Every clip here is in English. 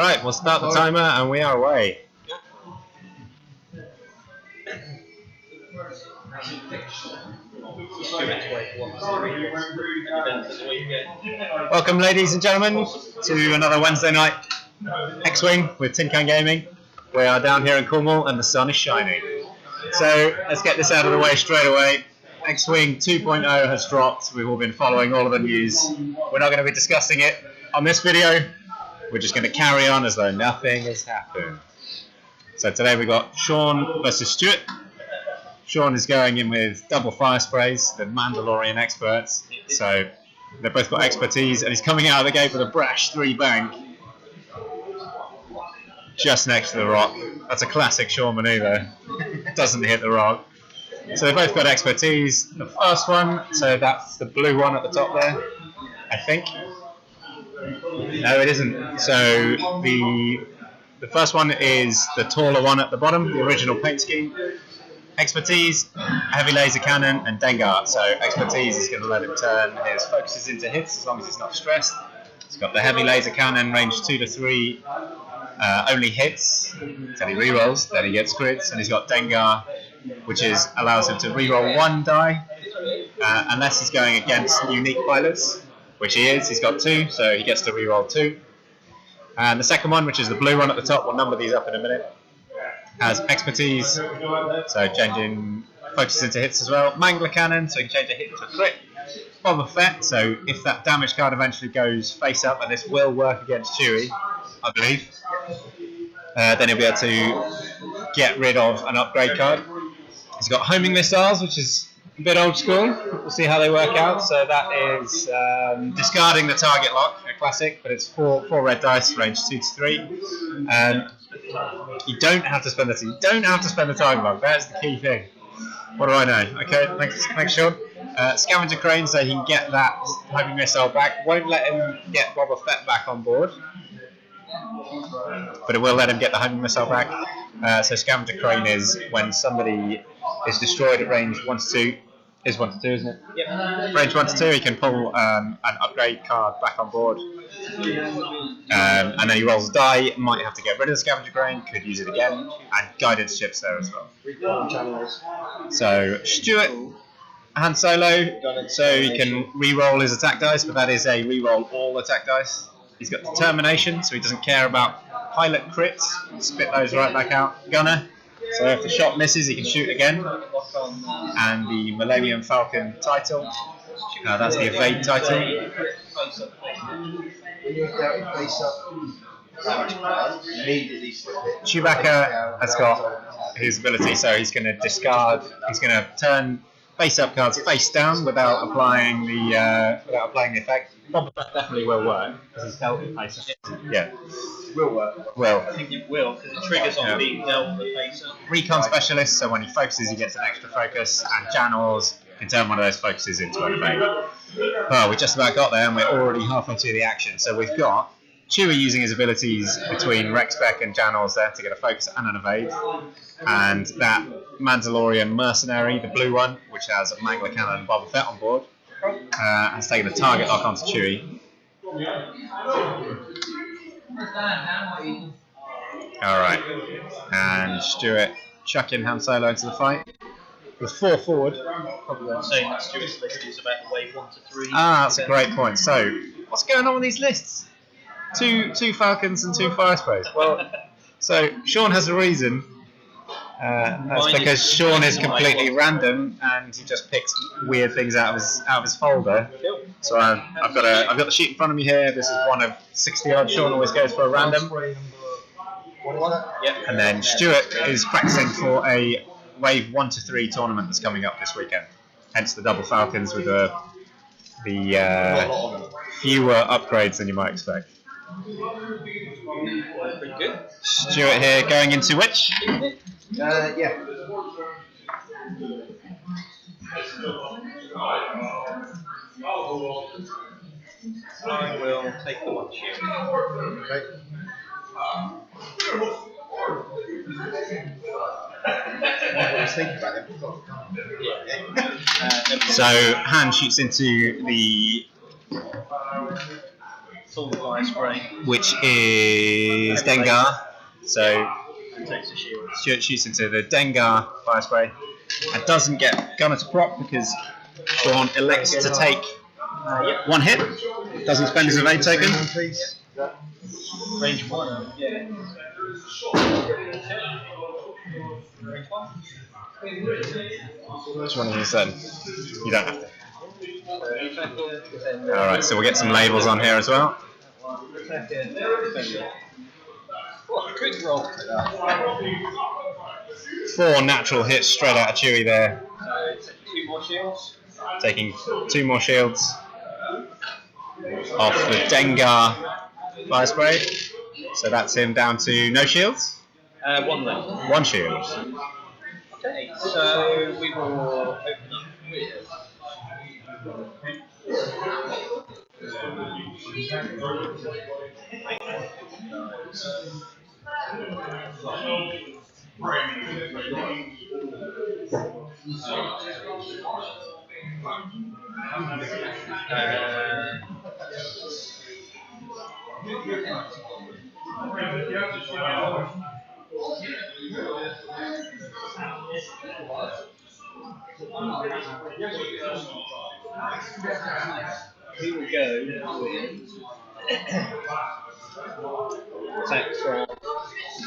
Alright, we'll start the timer and we are away. Welcome ladies and gentlemen to another Wednesday night X-Wing with Tin Can Gaming. We are down here in Cornwall and the sun is shining. So let's get this out of the way straight away. X-Wing 2.0 has dropped. We've all been following all of the news. We're not going to be discussing it on this video. We're just going to carry on as though nothing has happened. So today we've got Sean versus Stuart. Sean is going in with double fire sprays, the Mandolorian experts. So they've both got expertise, and he's coming out of the gate with a brash 3 bank just next to the rock. That's a classic Sean manoeuvre. Doesn't hit the rock. So they've both got expertise. The first one, so that's the blue one at the top there, I think. No, it isn't. So the first one is the taller one at the bottom, the original paint scheme. Expertise, heavy laser cannon, and Dengar. So expertise is going to let him turn his focuses into hits as long as he's not stressed. He's got the heavy laser cannon, range 2 to 3, only hits until he rerolls, then he gets crits, and he's got Dengar, which allows him to reroll 1 die, unless he's going against unique pilots, which he is. He's got 2, so he gets to reroll 2. And the second one, which is the blue one at the top, we'll number these up in a minute, has expertise, so changing focuses into hits as well. Mangler cannon, so you can change a hit to a crit. Boba Fett, so if that damage card eventually goes face up, and this will work against Chewie, I believe, then he'll be able to get rid of an upgrade card. He's got homing missiles, which is a bit old school. We'll see how they work out. So that is discarding the target lock, a classic, but it's 4 red dice, range 2 to 3. You don't have to spend the target lock. That's the key thing. What do I know? Okay, thanks, Sean. Scavenger crane, so he can get that homing missile back. Won't let him get Boba Fett back on board, but it will let him get the homing missile back. So scavenger crane is when somebody is destroyed at range 1 to 2. Is 1 to 2, isn't it? Yep. Range 1 to 2, he can pull an upgrade card back on board. And then he rolls a die, might have to get rid of the scavenger crane, could use it again, and guided ships there as well. So Stuart, Han Solo, so he can re-roll his attack dice, but that is a re-roll all attack dice. He's got determination, so he doesn't care about pilot crits, spit those right back out. Gunner, so if the shot misses, he can shoot again. And the Millennium Falcon title, that's the evade title. Chewbacca has got his ability, so he's going to discard. He's going to turn face-up cards face down without applying the effect. Boba Fett definitely will work because he's dealt with face up. Yeah, will work. Will. I think it will because it triggers on being dealt with face up. Recon specialist, so when he focuses, he gets an extra focus, and Janors can turn one of those focuses into an evade. Well, we just about got there, and we're already halfway through the action. So we've got Chewie using his abilities between Rex Spec and Janors there to get a focus and an evade, and that Mandalorian mercenary, the blue one, which has a Mangler cannon and Boba Fett on board, has taken a target lock onto Chewie. Alright, and Stuart chucking Han Solo into the fight with 4 forward. Probably saying that Stuart's list is about wave 1 to 3. That's a great point. So, what's going on with these lists? Two Falcons and 2 fire sprays. Well, so Sean has a reason. That's because Sean is completely random and he just picks weird things out of his folder. So I've got the sheet in front of me here. This is one of 60 odd. Sean always goes for a random. Yep. And then Stuart is practicing for a wave 1 to 3 tournament that's coming up this weekend. Hence the double Falcons with the fewer upgrades than you might expect. Pretty good. Stuart here going into which? Yeah. I will take the 1 shoot. Okay. So Han shoots into the which is Dengar. So Stuart shoots into the Dengar fire spray and doesn't get gunner to prop because Sean elects to take one hit, doesn't spend his evade token. Range 1. Which one of you said? You don't have to. Alright, so we'll get some labels on here as well. Good roll. 4 natural hits straight out of Chewie there. So 2 more shields. Taking 2 more shields off the Dengar fire spray. So that's him down to no shields? 1 left. 1 shield. Okay, so we will open up with we will go with attack from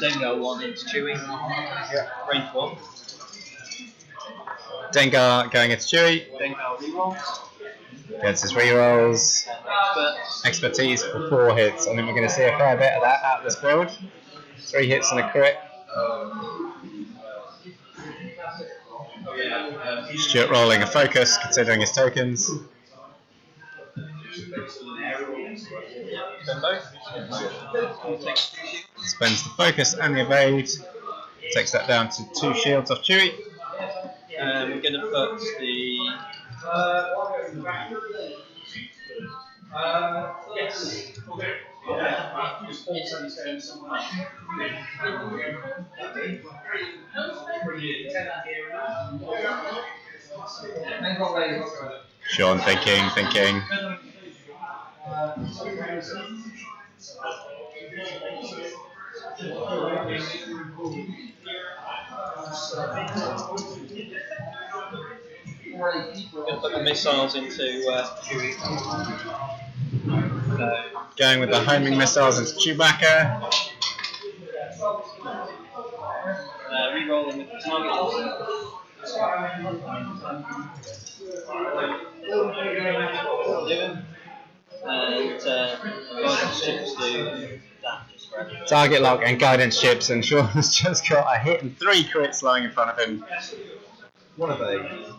Dengar 1 into Chewie. Range 1. Dengar going into Chewie. Dengar reroll. Gets his rerolls. Expertise for 4 hits. I think we're going to see a fair bit of that out of this build. 3 hits and a crit. Stuart rolling a focus, considering his tokens. Spends the focus and the evade. Takes that down to 2 shields off Chewie. We're going to put the Sean thinking. We're going to put the missiles into Chewie. Going with the homing missiles into Chewbacca. Rerolling with the target. And guidance chips do that just for Target lock and guidance chips, and Sean has just got a hit and 3 crits lying in front of him. One of those.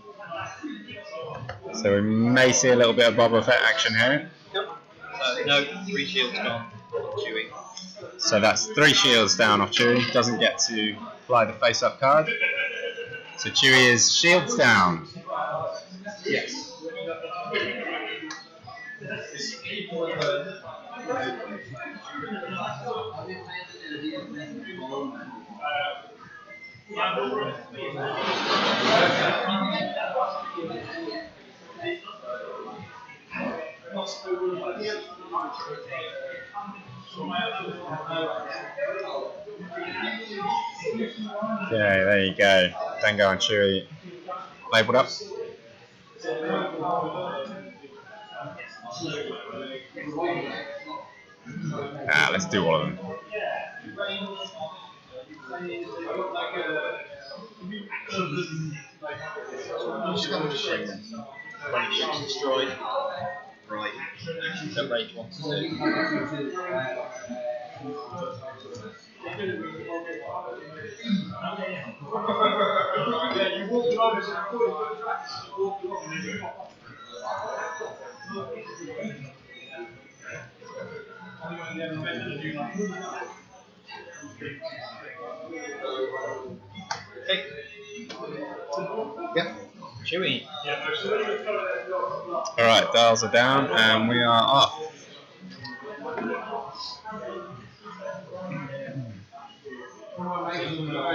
So we may see a little bit of Boba Fett action here. No, 3 shields gone. Chewie. So that's 3 shields down off Chewie. Doesn't get to apply the face-up card. So Chewie is shields down. Yes. Okay, there you go. Dengar and Chewie labelled up. Let's do all of them. Destroyed. Right. So range 1 to 2. Okay. Yep. Chewie. Alright, dials are down and we are off.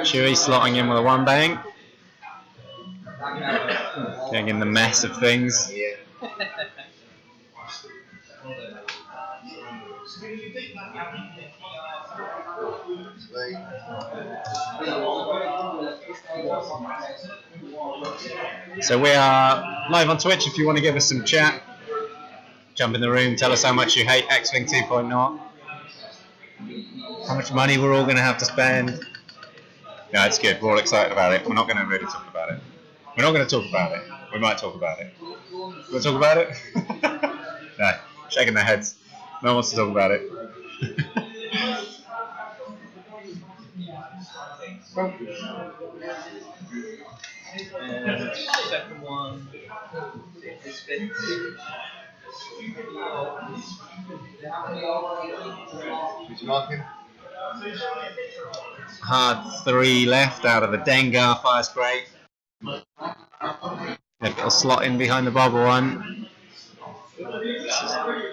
Chewie slotting in with a 1 bang. Getting in the mess of things. So we are live on Twitch if you want to give us some chat. Jump in the room, tell us how much you hate X-Wing 2.0. How much money we're all going to have to spend. No, it's good. We're all excited about it. We're not going to really talk about it. We're not going to talk about it. We might talk about it. We'll talk about it? No, shaking their heads. No one wants to talk about it. Second one is 50. Who's marking? Hard 3 left out of the Dengar fire spray. It'll slot in behind the bobble one.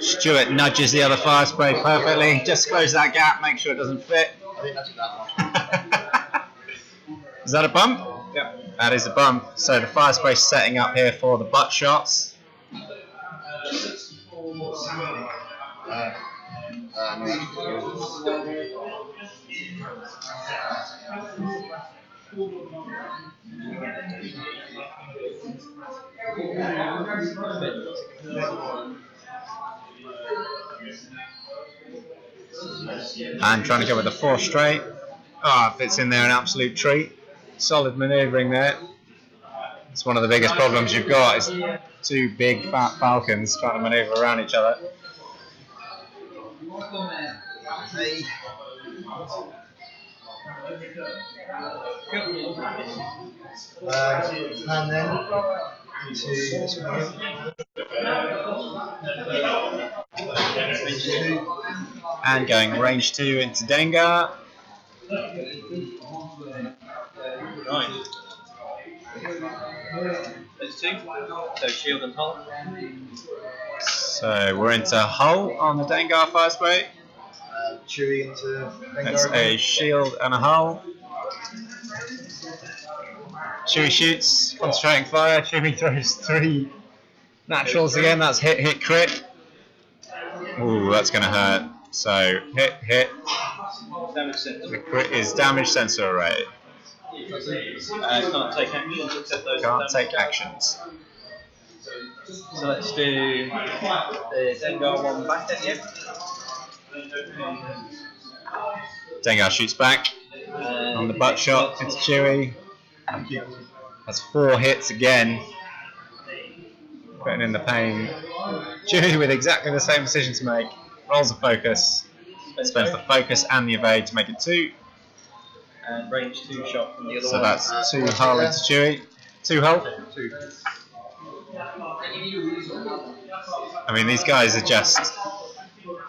Stuart nudges the other fire spray perfectly. Just close that gap, make sure it doesn't fit. I think that's that one. Is that a bump? Yeah. That is a bump. So the fire spray's setting up here for the butt shots. And trying to go with the 4 straight. Oh, fits in there, an absolute treat. Solid manoeuvring there. It's one of the biggest problems you've got is 2 big fat falcons trying to manoeuvre around each other. And then into this one. And going range 2 into Dengar. Nice. There's 2. So shield and hull. So we're into hull on the Dengar fire spray. Chewie into That's a shield and a hull. Chewie shoots, concentrating fire. Chewie throws 3 naturals again. That's hit, hit, crit. Ooh, that's going to hurt. So hit, hit. Damage sensor. The crit is damage sensor array. Can't take actions except those. Can't take actions. So let's do the Dengar one back at you. Dengar shoots back on the butt shot. It's Chewie. That's 4 hits again. Putting in the pain. Chewie with exactly the same decision to make. Rolls a focus. Spends the focus and the evade to make it 2. And range 2 shot from the other one. So that's 2 hull into Chewie. 2 hull. 2. I mean, these guys are just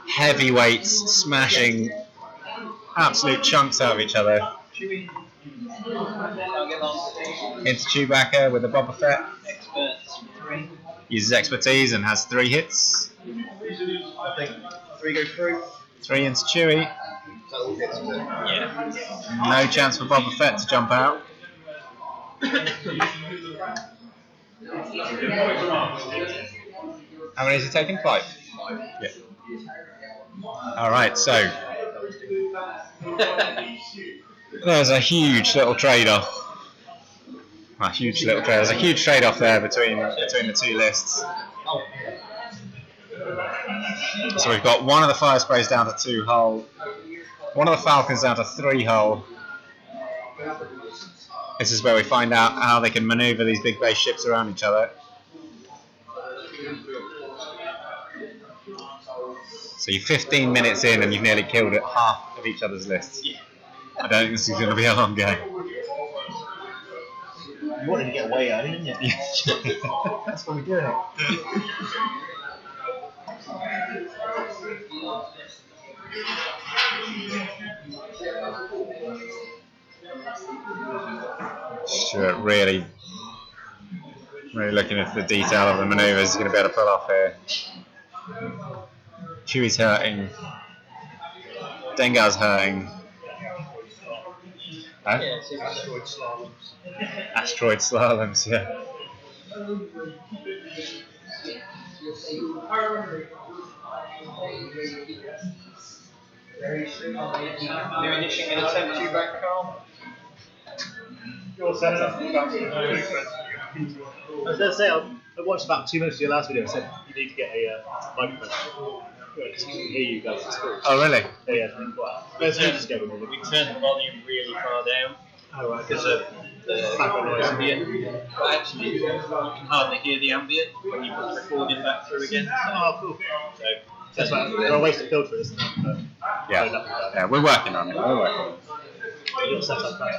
heavyweights smashing absolute chunks out of each other. Chewie. Target loss. Into Chewbacca with a Boba Fett. Experts 3. Uses expertise and has 3 hits. I think 3 go through. 3 into Chewie. So all hits, is it? Yeah. No chance for Boba Fett to jump out. How many is he taking? 5? Yeah. Alright, so there's a huge little trade-off. There's a huge trade-off there between the 2 lists. So we've got one of the fire sprays down to 2 hull, one of the Falcons down to 3 hull. This is where we find out how they can manoeuvre these big base ships around each other. So you're 15 minutes in and you've nearly killed at half of each other's lists. Yeah. I don't think this is going to be a long game. You wanted to get away early, didn't you? That's why we're doing it. Stuart really looking at the detail of the manoeuvres he's going to be able to pull off here. Chewie's hurting. Dengar's hurting. Huh? Yeah, Asteroid slaloms. Asteroid slaloms, yeah. New edition going to tempt you back, Carl? Your setup. I was going to say, I watched about 2 minutes of your last video. I said you need to get a microphone. Because we can hear you guys at school. Oh, really? Yeah, it's really quiet. Let's just go with it. We turned the volume really far down because of the background noise. ambient. But actually, you can hardly hear the ambient when you put the recording back through again. Oh, cool. So That's right. We're a waste of filter, isn't it? But Yeah, we're working on it. Your setup back.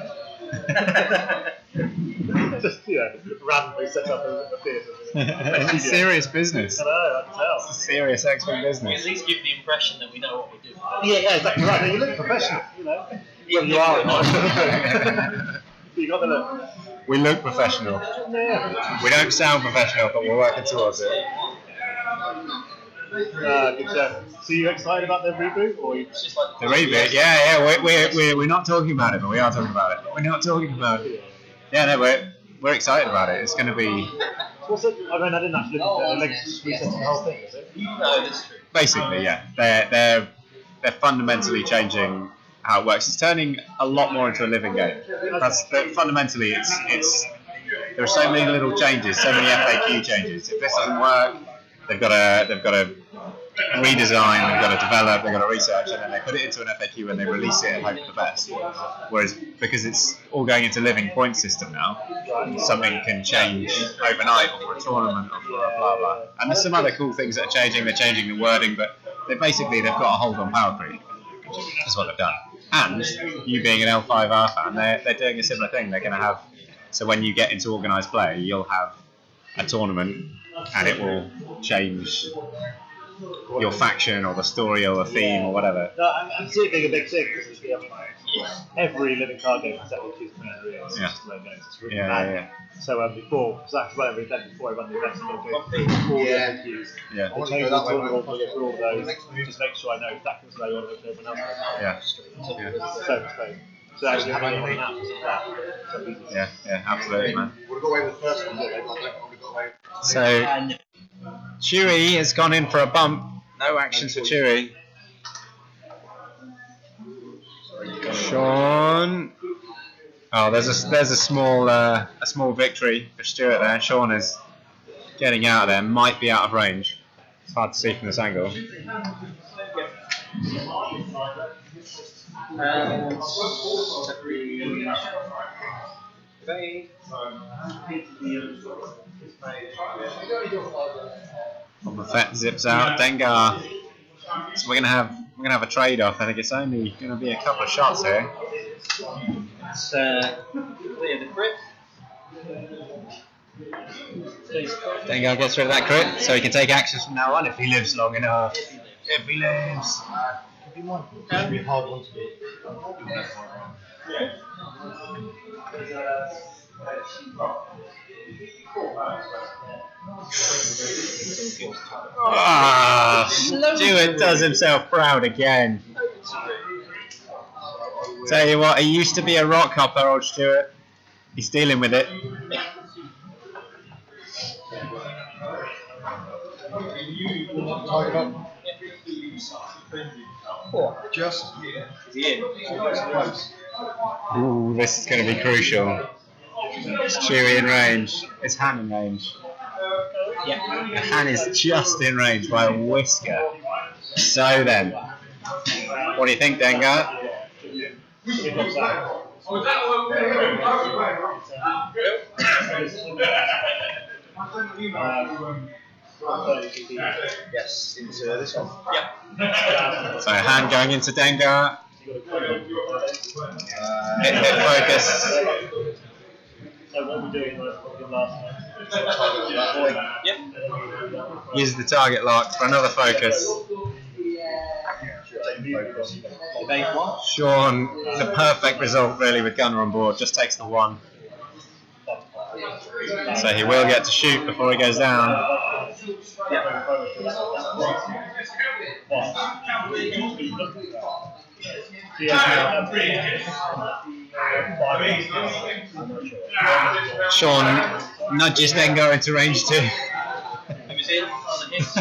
Just, randomly set up a theatre. It's serious business. I know, I can tell. It's a serious expert we business. at least give the impression that we know what we do. Yeah, exactly right. You look professional, Well, you are or not. You got the look. We look professional. Yeah. We don't sound professional, but we're working towards it. Good job. So you excited about the reboot, or you It's just like The reboot? Yeah. We're not talking about it, but we are talking about it. We're not talking about it. Yeah, no, we're excited about it. It's going to be What's it? I mean, I didn't actually look at it. Like, resetting the whole thing, is it? No, that's true. basically, yeah. They're fundamentally changing how it works. It's turning a lot more into a living game. Fundamentally, it's there are so many little changes, so many FAQ changes. If this doesn't work, they've got to redesign, they've got to develop, they've got to research, and then they put it into an FAQ and they release it and hope for the best. Whereas because it's all going into living point system now, something can change overnight or for a tournament or for a blah blah. And there's some other cool things that are changing. They're changing the wording, but they've got a hold on power creep. That's what they've done. And you being an L5R fan, they're doing a similar thing. They're going to have, so when you get into organised play, you'll have a tournament and it will change your faction or the story or the theme or whatever. No, I'm seeing it being a big thing because every living card game has FAQs from every year. It's just the way it goes. It's really bad. So before, so I have to run every event before I run the events. I'm going to do all the FAQs. Yeah. I'll change the tournament, I'll go through all those, just make sure I know exactly what I want to do everyone else. So actually having it on an app is that. Yeah, absolutely, man. We'll go away with the first one, don't we? So Chewie has gone in for a bump. No actions for Chewie. Sean. Oh, there's a small victory for Stuart there. Sean is getting out of there. Might be out of range. It's hard to see from this angle. Boba Fett zips out. Dengar. So we're gonna have a trade-off. I think it's only gonna be a couple of shots here. It's clear the crit. Dengar gets rid of that crit, so he can take actions from now on if he lives long enough. If he lives. Could be one. Could be a hard one to do. Stuart does himself proud again. Tell you what, he used to be a rock hopper, old Stuart. He's dealing with it. Just. Ooh, this is going to be crucial. It's Chewie in range. It's Han in range. Yeah. Han is just in range by a whisker. So then, what do you think, Dengar? Yes, into this one. Yep. So Han going into Dengar. Hit focus. So what we're doing the last one. Yep. Use the target lock for another focus. Sean, the perfect result really with Gunner on board, just takes the one. So he will get to shoot before he goes down. Sean nudges Dengar into range 2. He was in on the hit. So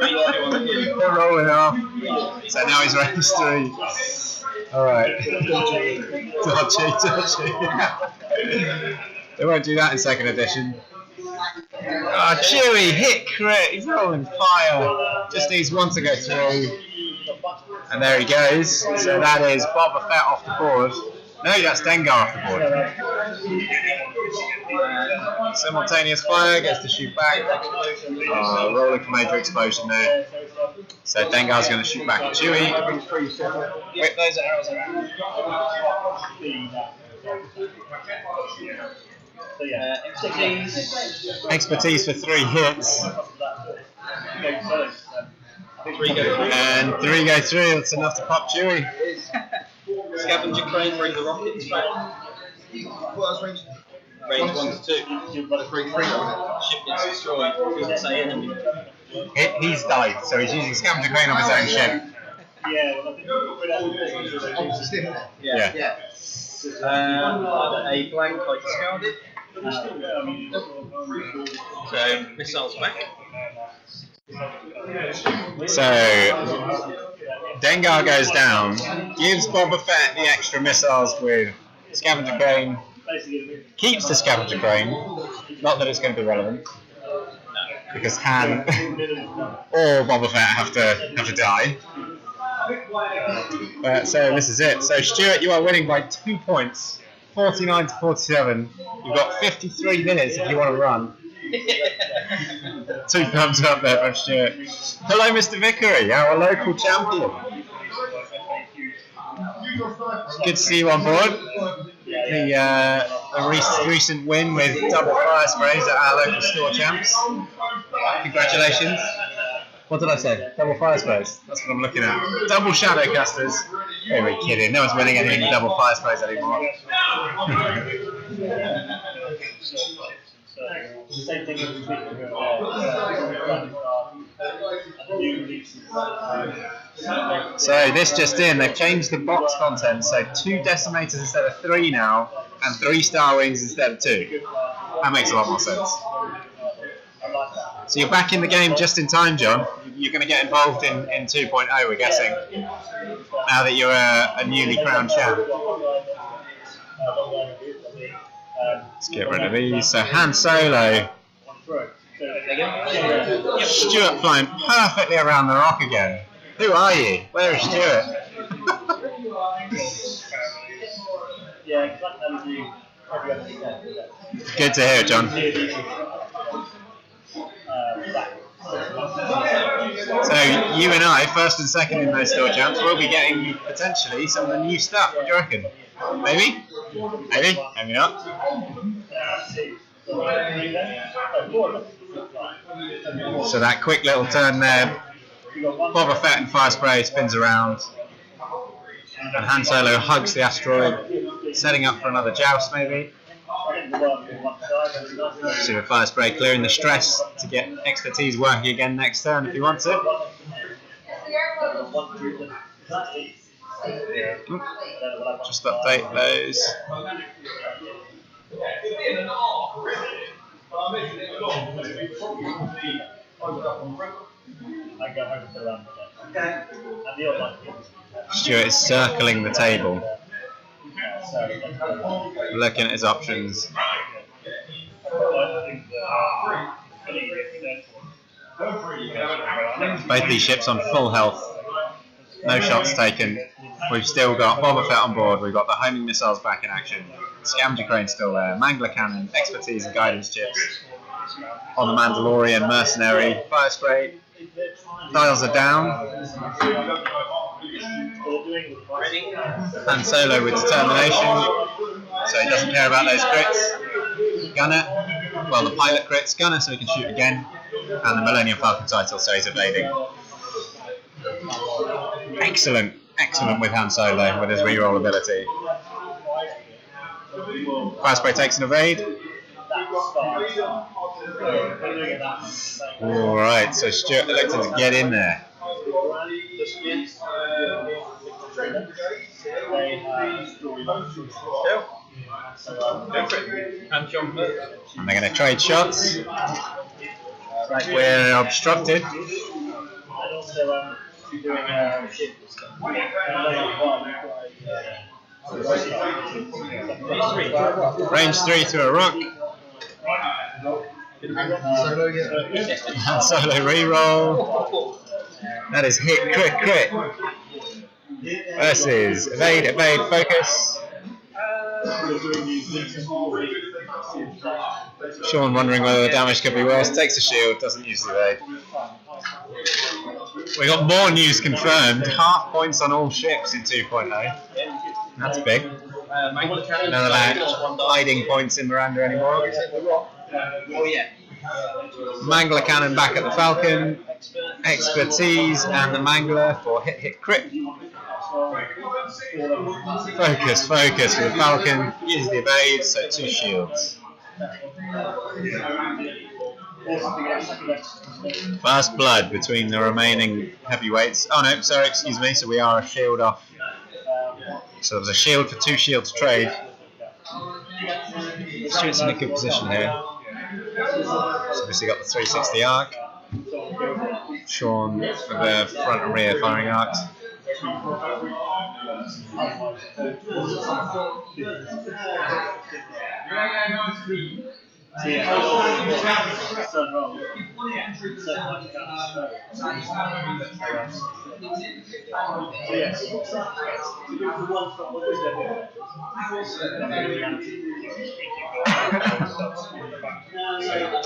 range 2 on the hit. They're rolling off. So now he's range 3. Alright. Dodgy. They won't do that in second edition. Oh, Chewie, hit crit. He's rolling fire. Just needs one to go through. And there he goes. So that is Boba Fett off the board. No, that's Dengar off the board. Simultaneous fire, gets to shoot back. Oh, rolling for major explosion there. So Dengar's going to shoot back at Chewie. Whip those arrows around. Expertise for 3 hits. And 3 go through, that's enough to pop Chewie. Scavenger crane, bring the rockets back. Range 1 to 2. Ship gets destroyed. Doesn't say enemy. He's died, so he's using scavenger crane on his own ship. Yeah. A blank, I discard it. So, missiles back. So, Dengar goes down, gives Boba Fett the extra missiles with scavenger crane, keeps the scavenger crane, not that it's going to be relevant, because Han or Boba Fett have to die. So this is it. So Stuart, you are winning by 2 points, 49 to 47. You've got 53 minutes if you want to run. 2 thumbs up there from Stuart. Hello, Mr. Vickery, our local champion. It's good to see you on board. The recent win with double fire sprays at our local store champs. Congratulations. What did I say? Double fire sprays. That's what I'm looking at. Double shadowcasters. Who are we kidding? No one's winning anything with double fire sprays anymore. So this just in, they've changed the box content, so 2 decimators instead of 3 now, and 3 Star Wings instead of 2. That makes a lot more sense. So you're back in the game just in time, John. You're going to get involved in 2.0, we're guessing, now that you're a newly crowned champ. Let's get rid of these. So Han Solo. Stuart flying perfectly around the rock again. Who are you? Where is Stuart? Good to hear, John. So you and I, first and second in those store champs, will be getting potentially some of the new stuff. What do you reckon? Maybe? Maybe? Maybe not. So that quick little turn there, Boba Fett and fire spray spins around, and Han Solo hugs the asteroid, setting up for another joust maybe. So with fire spray clearing the stress to get expertise working again next turn if he wants it. Just update those. Stuart is circling the table, looking at his options. Both these ships on full health, no shots taken. We've still got Boba Fett on board, we've got the homing missiles back in action, scavenger crane still there, mangler cannon, expertise and guidance chips on the Mandalorian, mercenary, fire spray, dials are down. Han Solo with determination, so he doesn't care about those crits. Gunner, well the pilot crits, gunner so he can shoot again, and the Millennium Falcon title so he's evading. Excellent, excellent with Han Solo with his reroll ability. Fire spray takes an evade. Alright, so Stuart elected to get in there. And they're going to trade shots. We're obstructed. And also doing Range 3 to a rock. Solo, yeah. Solo reroll. That is hit, crit, crit. Versus evade, evade, focus. Sean wondering whether the damage could be worse. Takes a shield, doesn't use the evade. We got more news confirmed. Half points on all ships in 2.0. That's big. None allowed hiding points in Miranda anymore. Oh yeah. Mangler cannon back at the Falcon. Expertise and the Mangler for hit, hit, crit. Focus, focus for the Falcon. Uses the evade, so 2 shields. First blood between the remaining heavyweights. Oh no, sorry, excuse me. So we are a shield off. So there's a shield for 2 shields trade. Stuart's in a good position here. So obviously got the 360 arc. Sean with the front and rear firing arcs.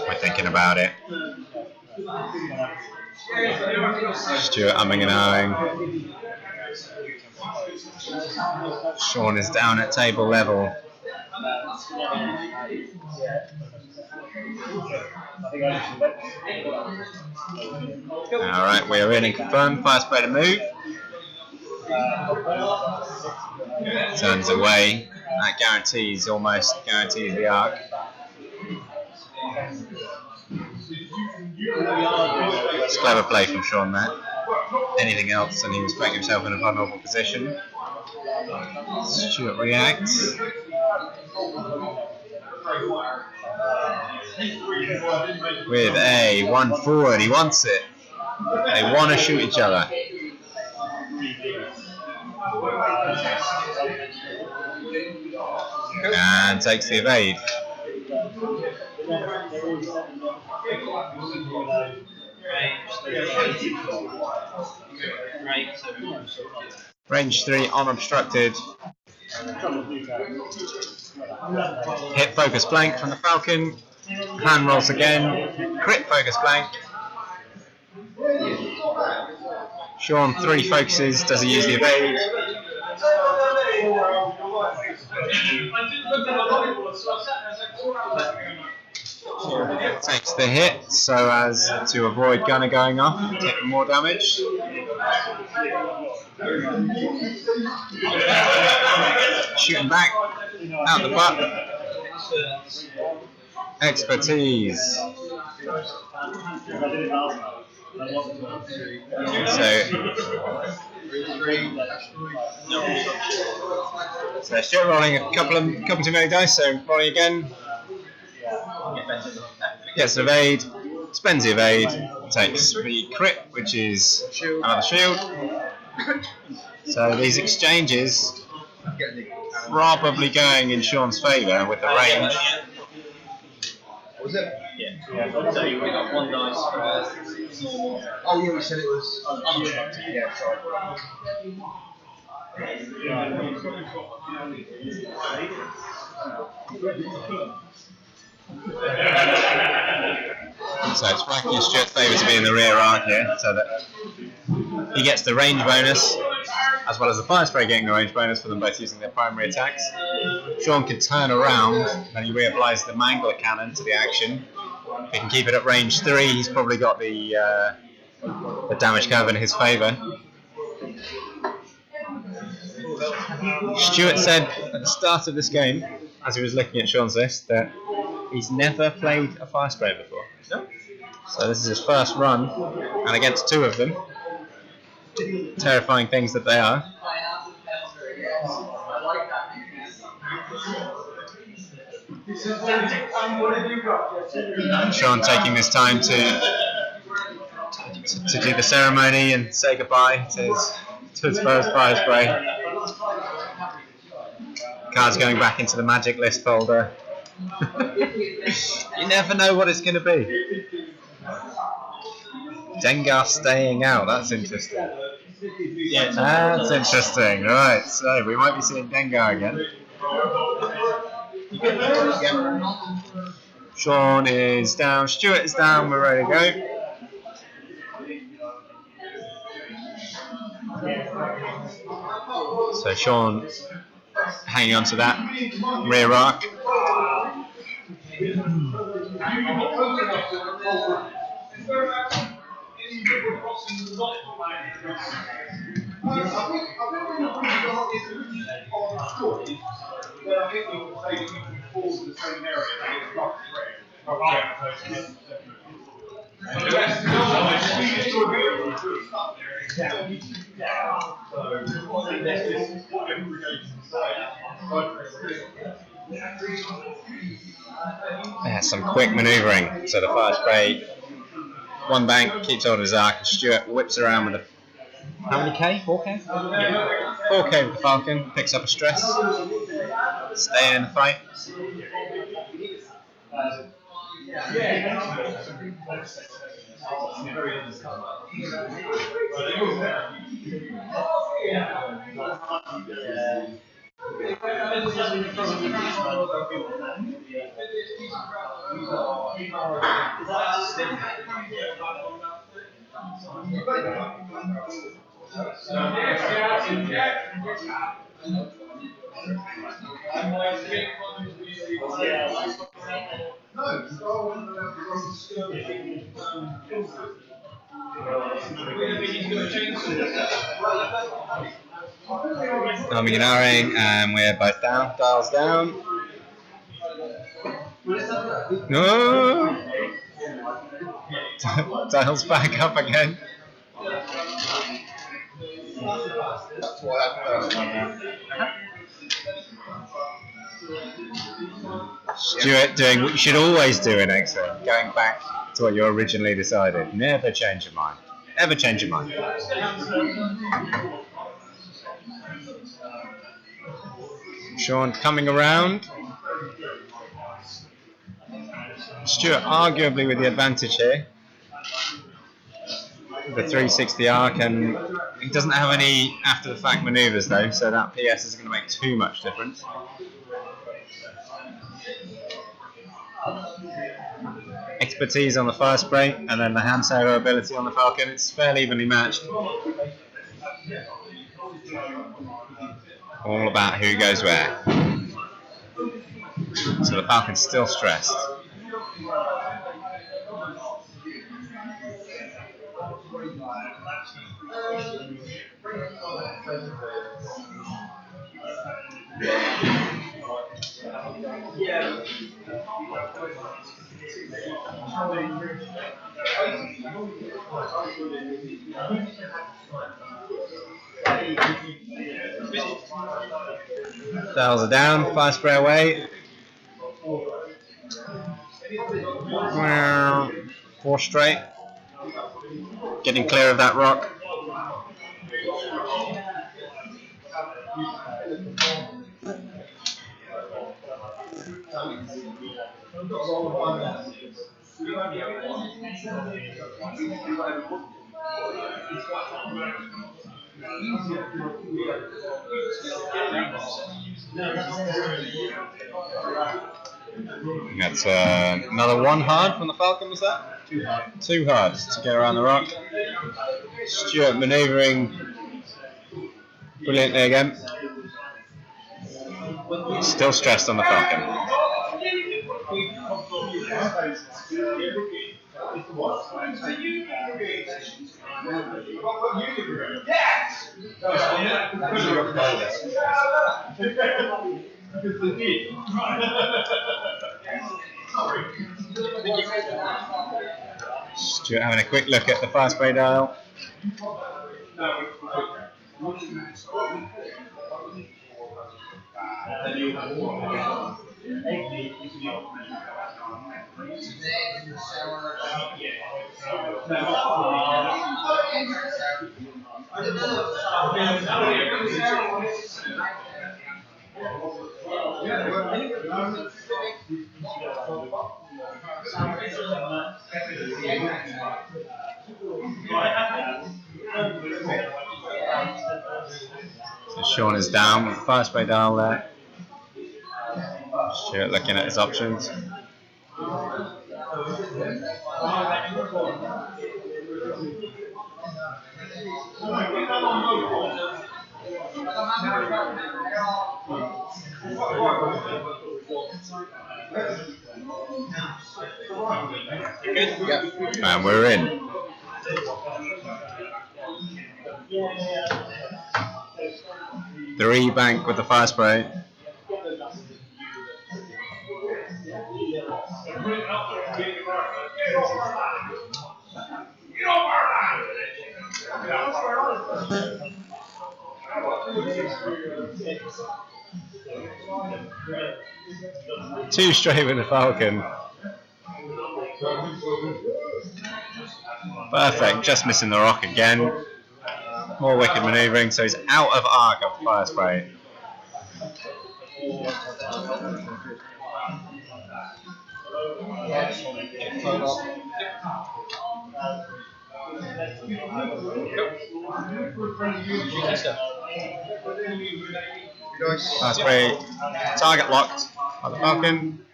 We're thinking about it. Stuart umming and ahhing. Sean is down at table level. Alright, we are in and confirmed. Fire spray to move. Turns away. That almost guarantees the arc. It's clever play from Sean there. Anything else and he was putting himself in a vulnerable position. Stuart reacts. With a 1 forward, he wants it. They want to shoot each other. And takes the evade. Range 3 unobstructed. Hit focus blank from the Falcon. Hand rolls again. Crit focus blank. Sean 3 focuses. Does he use the evade? Takes the hit so as to avoid gunner going off and taking more damage. Shooting back out the butt. Expertise. So Stuart rolling a couple too many dice, so rolling again. Gets an evade, spends the evade, takes the crit, which is another shield. So these exchanges probably going in Sean's favour with the range. Was it? Yeah. So we got 1 dice for normal. Oh yeah, we said it was unobstructed. Yeah, sorry. So it's working in Stuart's favour to be in the rear arc here, so that he gets the range bonus, as well as the fire spray getting the range bonus for them both using their primary attacks. Sean can turn around and he reapplies the Mangler cannon to the action. If he can keep it at range 3, he's probably got the damage curve in his favour. Stuart said at the start of this game, as he was looking at Sean's list, that he's never played a fire spray before. No. So this is his first run, and against 2 of them. Terrifying things that they are. Sean taking this time to do the ceremony and say goodbye to his first fire spray. Card's going back into the magic list folder. You never know what it's going to be. Dengar staying out, that's interesting. Yeah, That's interesting, right, so we might be seeing Dengar again. Sean is down, Stuart is down, we're ready to go. So Sean hanging on to that rear arc. Yeah, some quick manoeuvring. So the fire spray, one bank keeps hold of his arc, and Stuart whips around with a. How many K? 4K? 4K with the Falcon, picks up a stress, staying in the fight. Coming and arring, and we're both down, dials down. No! Dials back up again. Stuart doing what you should always do in X-Ray, going back to what you originally decided. Never change your mind. Ever change your mind. Sean coming around. Stuart arguably with the advantage here. The 360 arc, and he doesn't have any after the fact manoeuvres though, so that PS isn't going to make too much difference. Expertise on the fire spray, and then the hand sailor ability on the Falcon. It's fairly evenly matched. All about who goes where. So the Falcon's still stressed. Dials are down, fire spray away. 4 straight. Getting clear of that rock. That's another 1 hard from the Falcon, was that? 2 hard. 2 hard to get around the rock. Stuart manoeuvring brilliantly again. Still stressed on the Falcon. Stuart having a quick look at the fire spray dial. So Sean is down with fire spray dial there. Stuart looking at his options. And we're in. Three bank with the fire spray. Two straight with the Falcon. Perfect, just missing the rock again. More wicked manoeuvring, so he's out of arc of fire spray. Fire spray, target locked by the Falcon.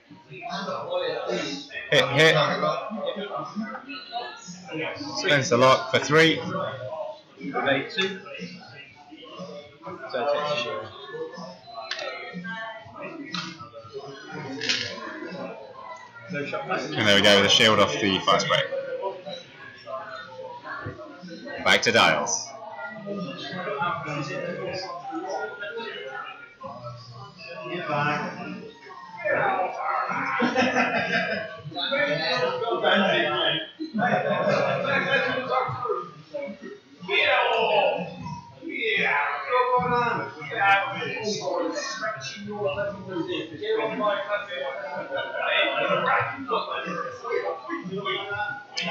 Hit. Spends the lock for 3. And there we go, the shield off the fire spray. Back to dials.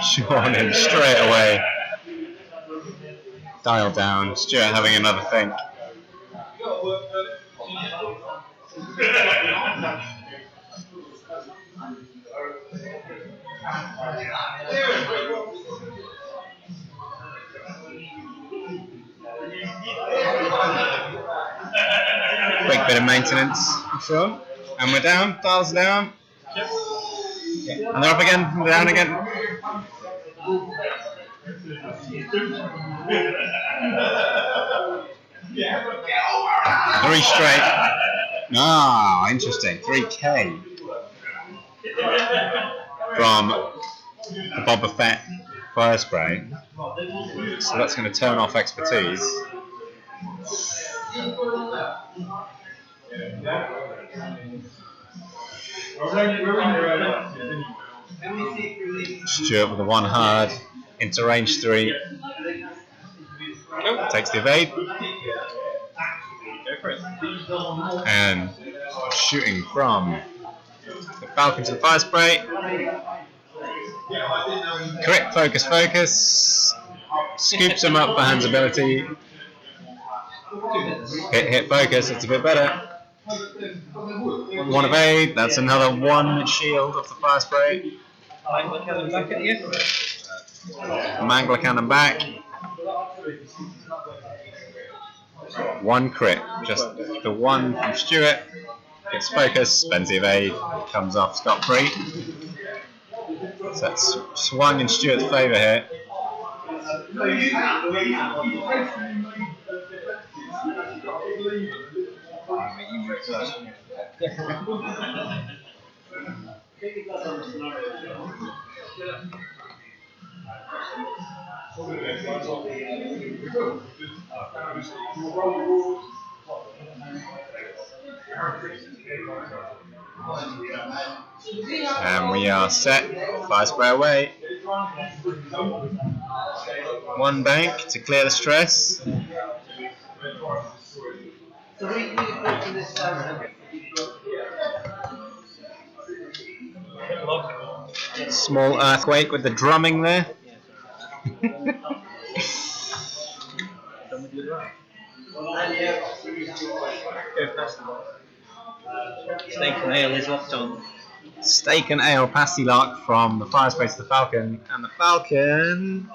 Sean in straight away. Dial down. Stuart having another think. Quick bit of maintenance, Sean. And we're down. Dials down. And they're up again. We're down again. Three straight. Ah, interesting. 3K from the Boba Fett fire spray. So that's going to turn off expertise. Stuart with the 1 hard into range 3. Takes the evade. And shooting from the Falcon to the fire spray. Correct focus. Scoops him up for Hand's ability. Hit focus, it's a bit better. 1 evade, that's another 1 shield of the fire spray. Mangler cannon back. 1 crit, just the 1 from Stuart. Gets focus, spends the evade, comes off scot-free. So that's swung in Stuart's favour here. And we are set. Fire spray away. 1 bank to clear the stress. Small earthquake with the drumming there. Steak and ale is locked on. Steak and ale pasty lock from the fire spray to the Falcon, and the Falcon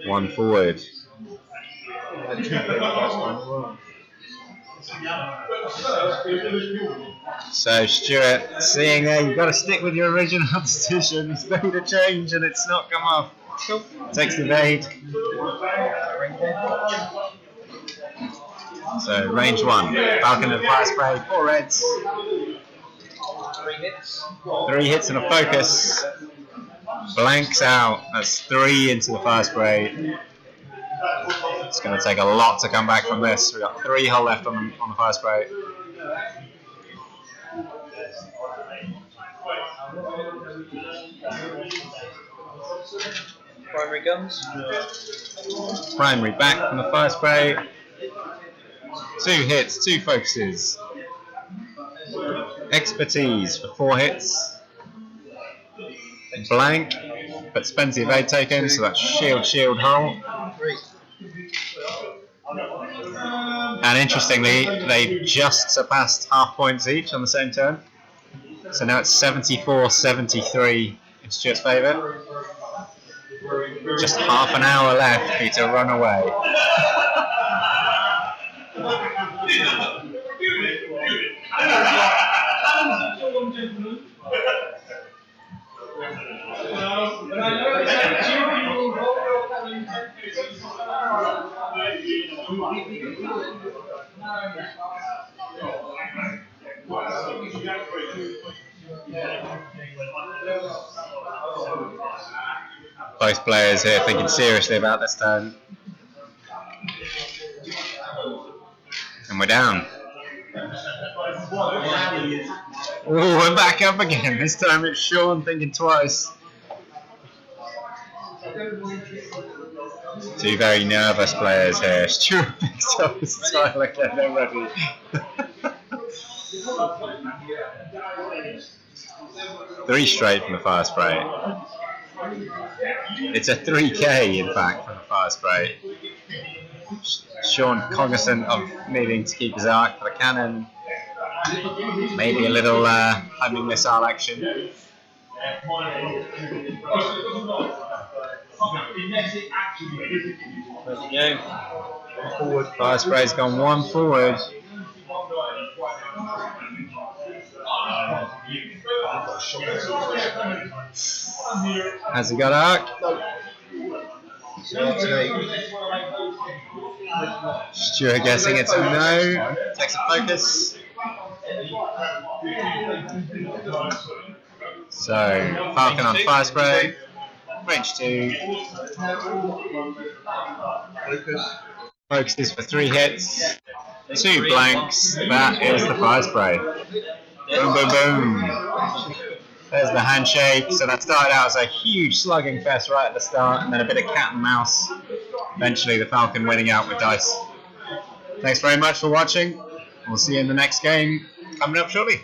1 forward. So Stuart, seeing there, you've got to stick with your original decision. He's made a change and it's not come off. Takes the evade. So range 1, Falcon and fire spray, 4 reds. 3 hits and a focus. Blanks out. That's 3 into the fire spray. It's going to take a lot to come back from this. We've got 3 hull left on the fire spray. Primary guns. Primary back from the fire spray. 2 hits, 2 focuses. Expertise for 4 hits. Blank, but spends the evade taken, so that's shield, hull. And interestingly, they just surpassed half points each on the same turn. So now it's 74-73 in Stuart's favour. Just half an hour left for you to run away. Both players here thinking seriously about this turn. And we're down. Oh, we're back up again. This time it's Sean thinking twice. 2 very nervous players here. Stuart picks up his tile again already. Three straight from the fire spray. It's a 3k in fact from the fire spray. Sean cognizant of needing to keep his arc for the cannon. Maybe a little homing missile action. Forward. Fire spray's gone 1 forward. Has he got arc? Stuart guessing it's a no. Takes a focus. So Falcon on fire spray. Range 2. Focuses for 3 hits. 2 blanks. That is the fire spray. Boom, boom, boom. There's the handshake. So that started out as a huge slugging fest right at the start, and then a bit of cat and mouse. Eventually the Falcon winning out with dice. Thanks very much for watching. We'll see you in the next game coming up shortly.